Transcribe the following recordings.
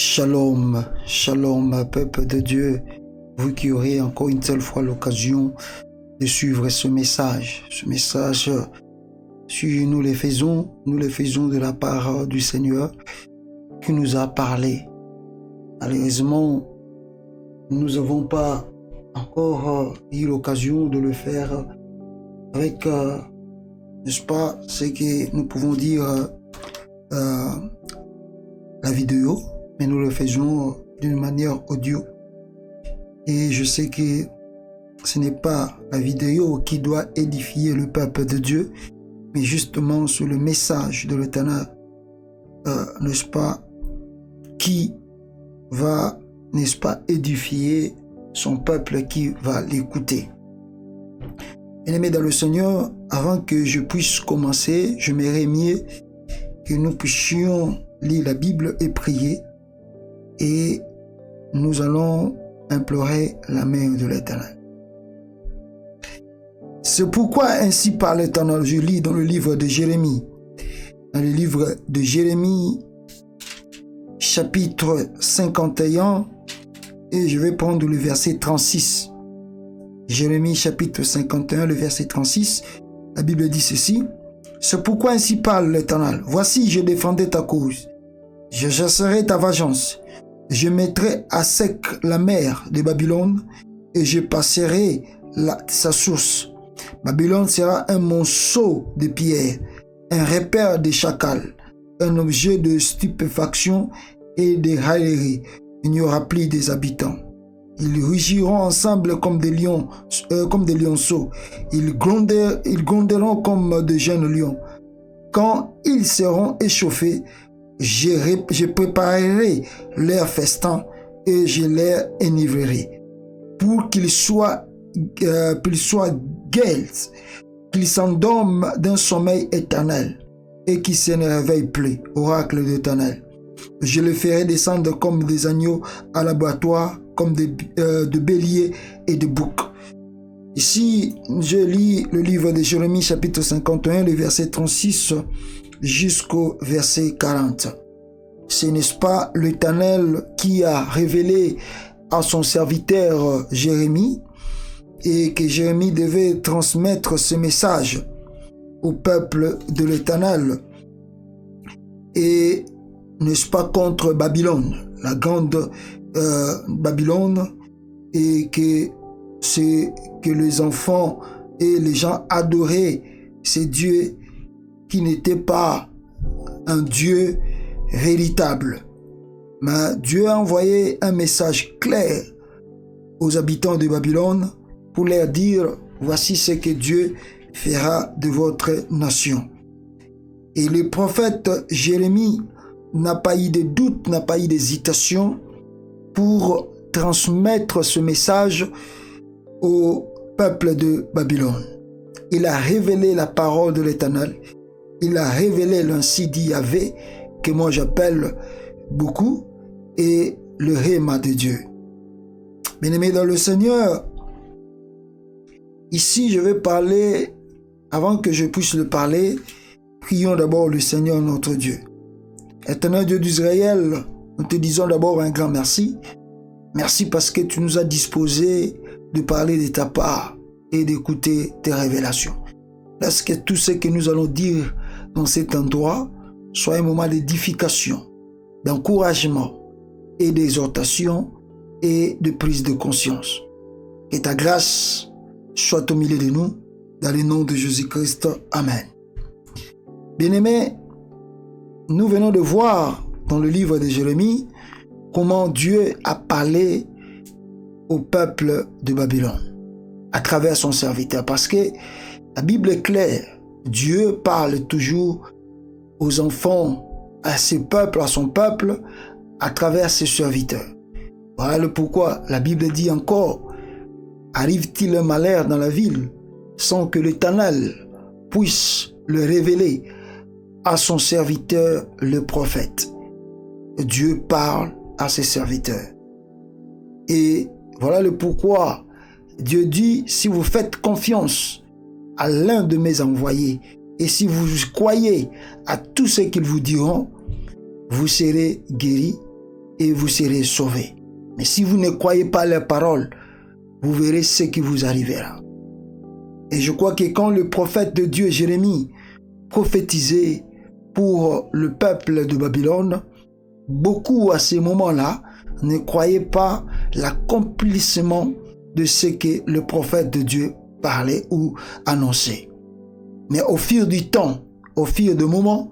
Shalom, shalom, peuple de Dieu, vous qui aurez encore une seule fois l'occasion de suivre ce message, si nous le faisons de la part du Seigneur qui nous a parlé. Malheureusement, nous n'avons pas encore eu l'occasion de le faire avec, n'est-ce pas, ce que nous pouvons dire la vidéo, mais nous le faisons d'une manière audio. Et je sais que ce n'est pas la vidéo qui doit édifier le peuple de Dieu, mais justement sur le message de l'Éternel, n'est-ce pas, qui va, n'est-ce pas, édifier son peuple qui va l'écouter. Bien-aimés dans le Seigneur, avant que je puisse commencer, je m'aimerais mieux que nous puissions lire la Bible et prier, et nous allons implorer la main de l'Éternel. C'est pourquoi ainsi parle l'Éternel. Je lis dans le livre de Jérémie. Dans le livre de Jérémie, chapitre 51, et je vais prendre le verset 36. Jérémie chapitre 51, le verset 36. La Bible dit ceci. C'est pourquoi ainsi parle l'Éternel. Voici, je défendrai ta cause. Je chasserai ta vengeance. Je mettrai à sec la mer de Babylone et je passerai sa source. Babylone sera un monceau de pierres, un repère de chacals, un objet de stupéfaction et de raillerie. Il n'y aura plus des habitants. Ils rugiront ensemble comme des lions, comme des lionceaux. Ils gronderont comme de jeunes lions. Quand ils seront échauffés, je préparerai leur festin et je les enivrerai pour qu'ils soient gais, qu'ils s'endorment d'un sommeil éternel et qu'ils se ne réveillent plus, oracle d'Éternel. Je les ferai descendre comme des agneaux à l'abattoir, comme de béliers et de boucs. Ici, je lis le livre de Jérémie chapitre 51, le verset 36 jusqu'au verset 40. Ce n'est pas l'Éternel qui a révélé à son serviteur Jérémie et que Jérémie devait transmettre ce message au peuple de l'Éternel. Et n'est-ce pas contre Babylone, la grande Babylone, et que c'est que les enfants et les gens adoraient ces dieux qui n'était pas un Dieu véritable. Mais Dieu a envoyé un message clair aux habitants de Babylone pour leur dire, voici ce que Dieu fera de votre nation. Et le prophète Jérémie n'a pas eu de doute, n'a pas eu d'hésitation pour transmettre ce message au peuple de Babylone. Il a révélé la parole de l'Éternel. Il a révélé l'ainsi dit Yahvé, que moi j'appelle beaucoup, et le Réma de Dieu. Bien-aimés dans le Seigneur, ici je vais parler, avant que je puisse le parler, prions d'abord le Seigneur notre Dieu. Éternel Dieu d'Israël, nous te disons d'abord un grand merci. Merci parce que tu nous as disposé de parler de ta part et d'écouter tes révélations. Laisse que tout ce que nous allons dire dans cet endroit soit un moment d'édification, d'encouragement et d'exhortation et de prise de conscience. Que ta grâce soit au milieu de nous, dans le nom de Jésus-Christ. Amen. Bien-aimés, nous venons de voir dans le livre de Jérémie comment Dieu a parlé au peuple de Babylone à travers son serviteur. Parce que la Bible est claire, Dieu parle toujours aux enfants, à ses peuples, à son peuple, à travers ses serviteurs. Voilà le pourquoi la Bible dit encore, arrive-t-il un malheur dans la ville sans que l'Éternel puisse le révéler à son serviteur le prophète. Dieu parle à ses serviteurs. Et voilà le pourquoi Dieu dit, si vous faites confiance à l'un de mes envoyés, et si vous croyez à tout ce qu'ils vous diront, vous serez guéris et vous serez sauvés. Mais si vous ne croyez pas leurs paroles, vous verrez ce qui vous arrivera. Et je crois que quand le prophète de Dieu Jérémie prophétisait pour le peuple de Babylone, beaucoup à ces moments-là ne croyaient pas l'accomplissement de ce que le prophète de Dieu parlait ou annonçait. Mais au fil du temps, au fil des moments,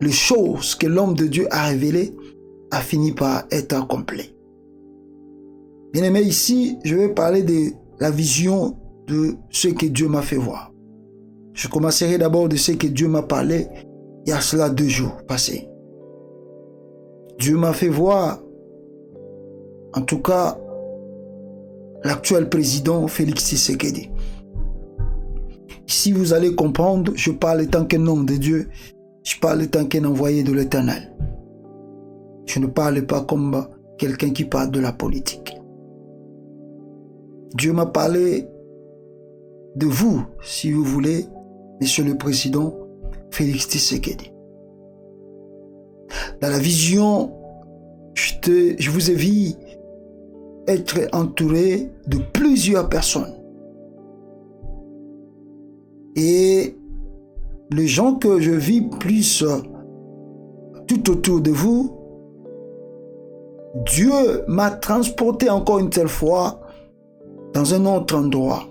les choses que l'homme de Dieu a révélées a fini par être accomplies. Bien aimé, ici, je vais parler de la vision de ce que Dieu m'a fait voir. Je commencerai d'abord de ce que Dieu m'a parlé il y a cela 2 jours passés. Dieu m'a fait voir, en tout cas, l'actuel président Félix Tshisekedi. Ici, vous allez comprendre, je parle en tant qu'un homme de Dieu, je parle en tant qu'un envoyé de l'Éternel. Je ne parle pas comme quelqu'un qui parle de la politique. Dieu m'a parlé de vous, si vous voulez, Monsieur le Président Félix Tshisekedi. Dans la vision, je vous ai vu être entouré de plusieurs personnes. Et les gens que je vis plus tout autour de vous, Dieu m'a transporté encore une telle fois dans un autre endroit.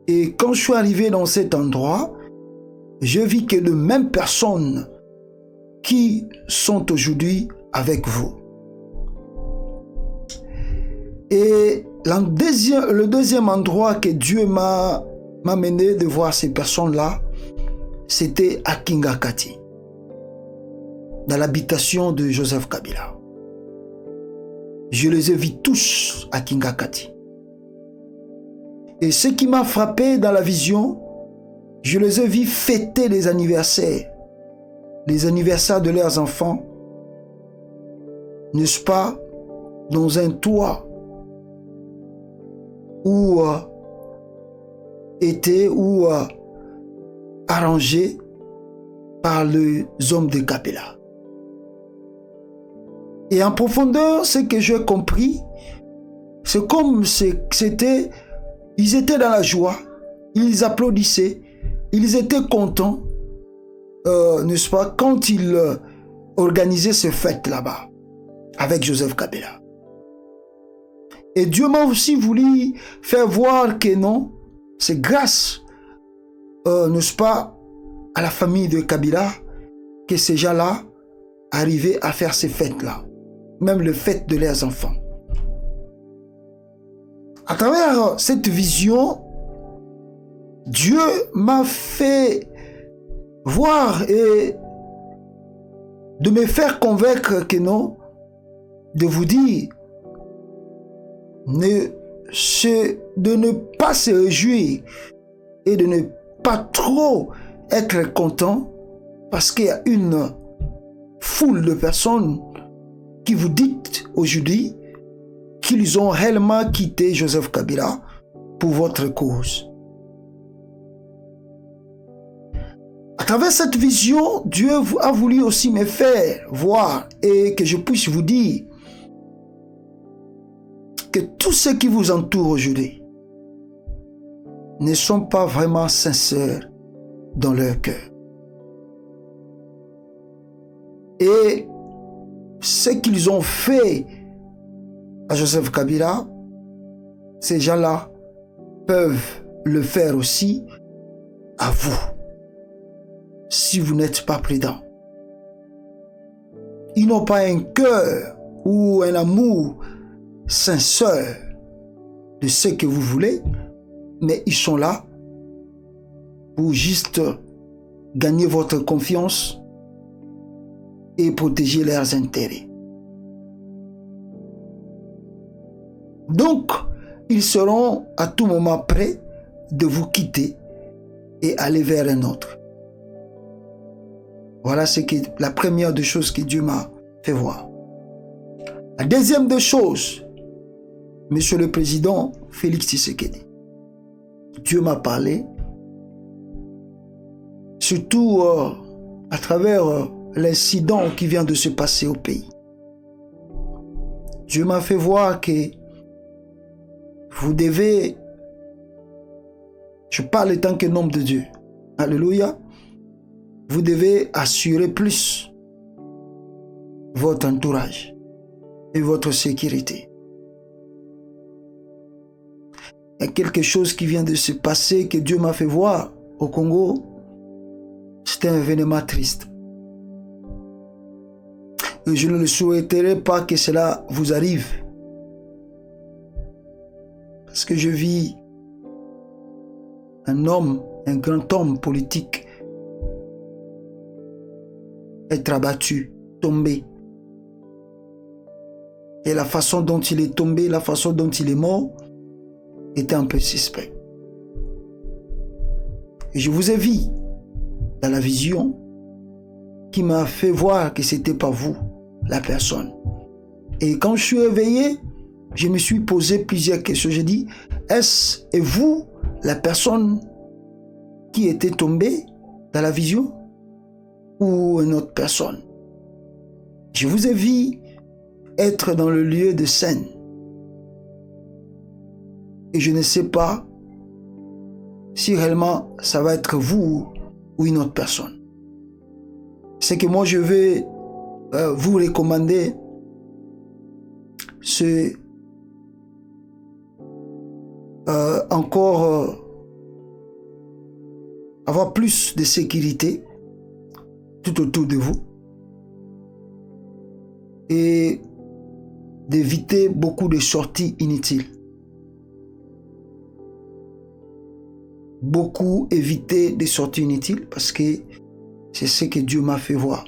Et quand je suis arrivé dans cet endroit, je vis que les mêmes personnes qui sont aujourd'hui avec vous. Et le deuxième endroit que Dieu m'a mené de voir ces personnes-là, c'était à Kingakati, dans l'habitation de Joseph Kabila. Je les ai vus tous à Kingakati. Et ce qui m'a frappé dans la vision, je les ai vus fêter les anniversaires de leurs enfants, n'est-ce pas, dans un toit où était arrangé par les hommes de Kabila. Et en profondeur, ce que j'ai compris, c'est comme c'était, ils étaient dans la joie, ils applaudissaient, ils étaient contents, n'est-ce pas, quand ils organisaient ce fête là-bas, avec Joseph Kabila. Et Dieu m'a aussi voulu faire voir que non, c'est grâce, n'est-ce pas, à la famille de Kabila, que ces gens-là arrivaient à faire ces fêtes-là, même les fêtes de leurs enfants. À travers cette vision, Dieu m'a fait voir et de me faire convaincre que non, de vous dire, de ne pas se réjouir et de ne pas trop être content parce qu'il y a une foule de personnes qui vous dites aujourd'hui qu'ils ont réellement quitté Joseph Kabila pour votre cause. À travers cette vision, Dieu a voulu aussi me faire voir et que je puisse vous dire que tous ceux qui vous entourent aujourd'hui ne sont pas vraiment sincères dans leur cœur. Et ce qu'ils ont fait à Joseph Kabila, ces gens-là peuvent le faire aussi à vous, si vous n'êtes pas prudent. Ils n'ont pas un cœur ou un amour sincère de ce que vous voulez, mais ils sont là pour juste gagner votre confiance et protéger leurs intérêts. Donc, ils seront à tout moment prêts de vous quitter et aller vers un autre. Voilà la première des choses que Dieu m'a fait voir. La deuxième des choses, Monsieur le Président Félix Tshisekedi, Dieu m'a parlé, surtout à travers l'incident qui vient de se passer au pays. Dieu m'a fait voir que vous devez, je parle en tant qu'homme de Dieu, alléluia, vous devez assurer plus votre entourage et votre sécurité. Il y a quelque chose qui vient de se passer que Dieu m'a fait voir au Congo. C'était un événement triste. Et je ne le souhaiterais pas que cela vous arrive. Parce que je vis un homme, un grand homme politique, être abattu, tombé. Et la façon dont il est tombé, la façon dont il est mort, était un peu suspect. Et je vous ai vu dans la vision qui m'a fait voir que c'était pas vous, la personne. Et quand je suis éveillé, je me suis posé plusieurs questions. J'ai dit, est-ce vous la personne qui était tombée dans la vision ou une autre personne? Je vous ai vu être dans le lieu de scène. Et je ne sais pas si réellement ça va être vous ou une autre personne. C'est que moi je vais vous recommander encore avoir plus de sécurité tout autour de vous et d'éviter beaucoup de sorties inutiles. Beaucoup éviter des sorties inutiles parce que c'est ce que Dieu m'a fait voir.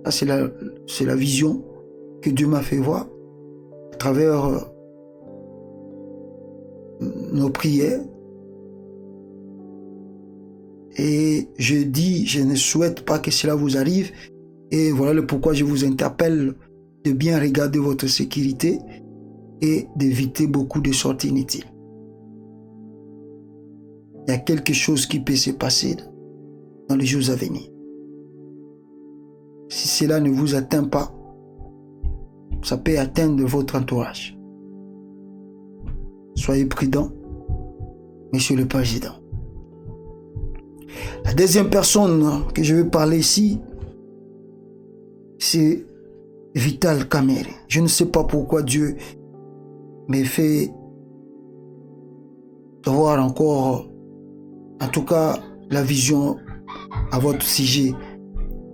Ça, c'est la vision que Dieu m'a fait voir à travers nos prières. Et je dis, je ne souhaite pas que cela vous arrive. Et voilà le pourquoi je vous interpelle de bien regarder votre sécurité et d'éviter beaucoup de sorties inutiles. Il y a quelque chose qui peut se passer dans les jours à venir. Si cela ne vous atteint pas, ça peut atteindre votre entourage. Soyez prudents, Monsieur le Président. La deuxième personne que je vais parler ici, c'est Vital Kamerhe. Je ne sais pas pourquoi Dieu m'a fait voir encore, en tout cas, la vision à votre sujet,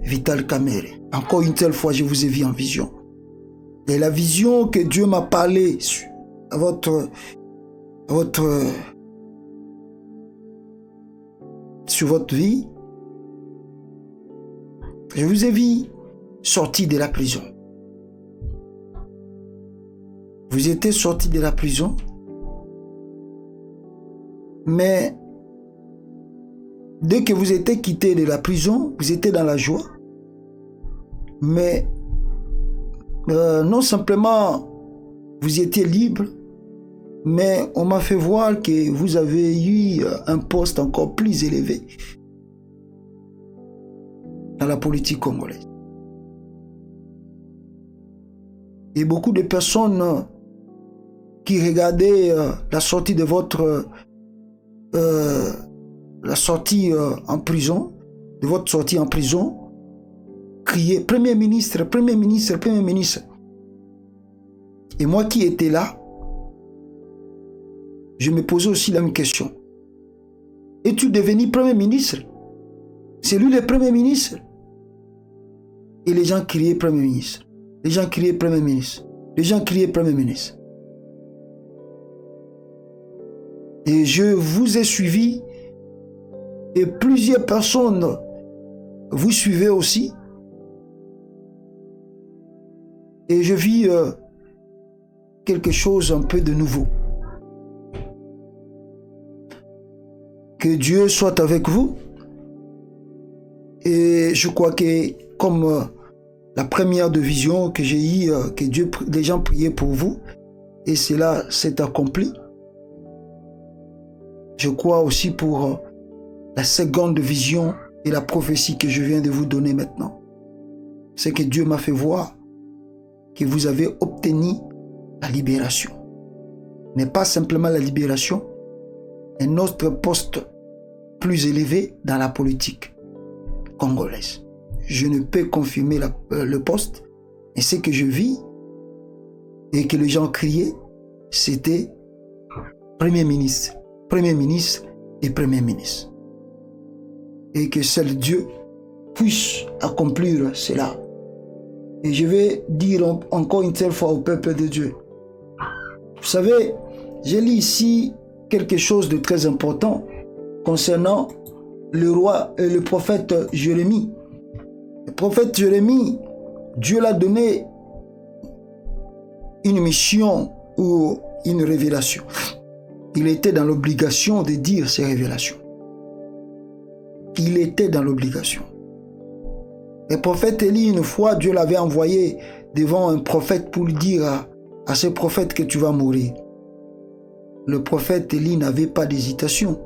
Vital Kamerhe. Encore une telle fois, je vous ai vu en vision. Et la vision que Dieu m'a parlé à votre sur votre vie, je vous ai vu sorti de la prison. Vous étiez sorti de la prison, mais dès que vous étiez quitté de la prison, vous étiez dans la joie. Mais non simplement vous étiez libre, mais on m'a fait voir que vous avez eu un poste encore plus élevé dans la politique congolaise. Et beaucoup de personnes qui regardaient la sortie de votre la sortie en prison, de votre sortie en prison, criaient Premier ministre, Premier ministre, Premier ministre. Et moi qui étais là, je me posais aussi la même question. Es-tu devenu Premier ministre? C'est lui le Premier ministre. Et les gens criaient Premier ministre. Les gens criaient Premier ministre. Les gens criaient Premier ministre. Et je vous ai suivi. Et plusieurs personnes vous suivaient aussi. Et je vis quelque chose un peu de nouveau. Que Dieu soit avec vous. Et je crois que comme la première de vision que j'ai eue, que Dieu, les gens priaient pour vous, et cela s'est accompli. Je crois aussi pour la seconde vision et la prophétie que je viens de vous donner maintenant. C'est que Dieu m'a fait voir que vous avez obtenu la libération. Mais pas simplement la libération, un autre poste plus élevé dans la politique congolaise. Je ne peux confirmer le poste, mais ce que je vis et que les gens criaient, c'était Premier ministre et Premier ministre. Et que seul Dieu puisse accomplir cela. Et je vais dire encore une telle fois au peuple de Dieu. Vous savez, j'ai lu ici quelque chose de très important concernant le roi et le prophète Jérémie. Le prophète Jérémie, Dieu l'a donné une mission ou une révélation. Il était dans l'obligation de dire ces révélations. Il était dans l'obligation. Le prophète Élie, une fois, Dieu l'avait envoyé devant un prophète pour lui dire à ce prophète que tu vas mourir. Le prophète Élie n'avait pas d'hésitation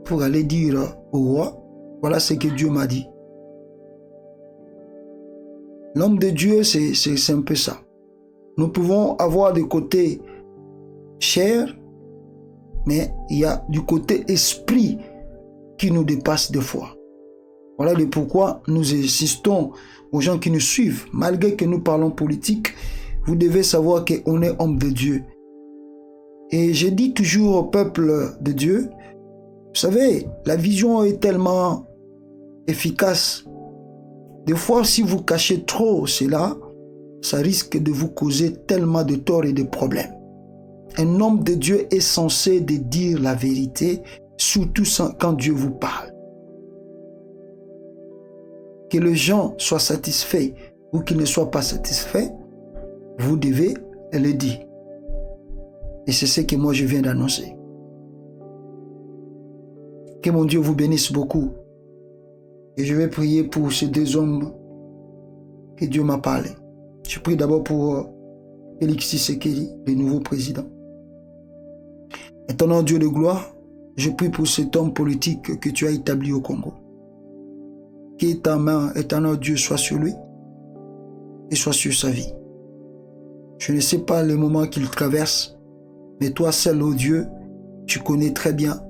pour aller dire au roi, voilà ce que Dieu m'a dit. L'homme de Dieu, c'est un peu ça. Nous pouvons avoir des côtés chair, mais il y a du côté esprit qui nous dépasse des fois. Voilà le pourquoi nous insistons aux gens qui nous suivent. Malgré que nous parlons politique, vous devez savoir qu'on est homme de Dieu. Et je dis toujours au peuple de Dieu, vous savez, la vision est tellement efficace. Des fois, si vous cachez trop cela, ça risque de vous causer tellement de torts et de problèmes. Un homme de Dieu est censé de dire la vérité, surtout quand Dieu vous parle. Que les gens soient satisfaits ou qu'ils ne soient pas satisfaits, vous devez le dire. Et c'est ce que moi je viens d'annoncer. Que mon Dieu vous bénisse beaucoup. Et je vais prier pour ces deux hommes que Dieu m'a parlé. Je prie d'abord pour Félix Tshisekedi, le nouveau président. Éternel Dieu de gloire, je prie pour cet homme politique que tu as établi au Congo. Que ta main, éternel Dieu, soit sur lui et soit sur sa vie. Je ne sais pas le moment qu'il traverse, mais toi seul, ô Dieu, tu connais très bien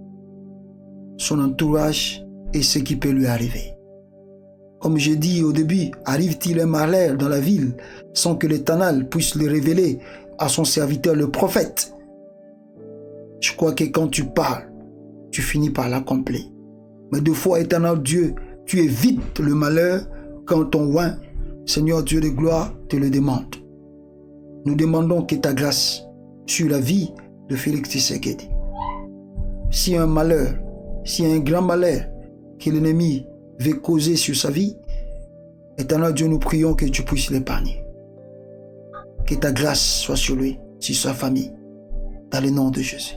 son entourage et ce qui peut lui arriver. Comme j'ai dit au début, arrive-t-il un malheur dans la ville sans que l'Éternel puisse le révéler à son serviteur le prophète? Je crois que quand tu parles, tu finis par l'accomplir. Mais deux fois, éternel Dieu, tu évites le malheur quand ton oint, Seigneur Dieu de gloire, te le demande. Nous demandons que ta grâce sur la vie de Félix Tshisekedi. Si un malheur, si un grand malheur que l'ennemi veut causer sur sa vie, éternel Dieu, nous prions que tu puisses l'épargner. Que ta grâce soit sur lui, sur sa famille, dans le nom de Jésus.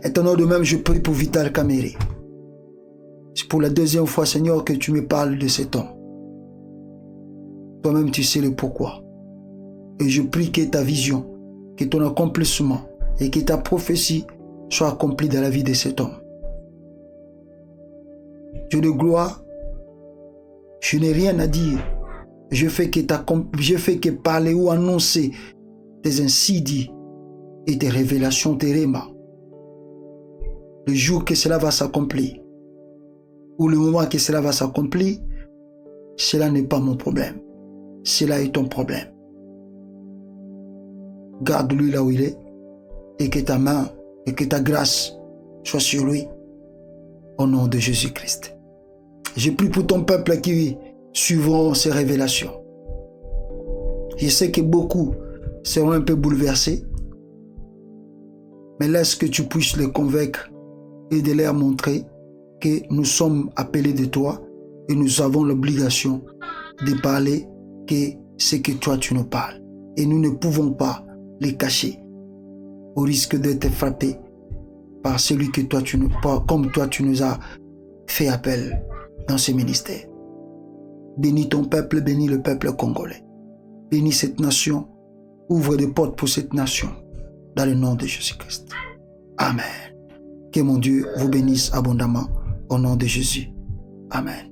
Éternel, de même, je prie pour Vital Kamerhe. C'est pour la deuxième fois, Seigneur, que tu me parles de cet homme. Toi-même, tu sais le pourquoi. Et je prie que ta vision, que ton accomplissement et que ta prophétie soient accomplis dans la vie de cet homme. Dieu de gloire, je n'ai rien à dire. Je fais que parler ou annoncer tes insidies et tes révélations, tes rémas. Le jour que cela va s'accomplir, ou le moment que cela va s'accomplir, cela n'est pas mon problème. Cela est ton problème. Garde-lui là où il est, et que ta main et que ta grâce soient sur lui, au nom de Jésus-Christ. Je prie pour ton peuple qui suivront ces révélations. Je sais que beaucoup seront un peu bouleversés, mais laisse que tu puisses les convaincre et de leur montrer que nous sommes appelés de toi et nous avons l'obligation de parler que ce que toi tu nous parles. Et nous ne pouvons pas les cacher au risque d'être frappés par celui que toi comme toi tu nous as fait appel dans ce ministère. Bénis ton peuple, bénis le peuple congolais. Bénis cette nation, ouvre des portes pour cette nation, dans le nom de Jésus-Christ. Amen. Que mon Dieu vous bénisse abondamment au nom de Jésus. Amen.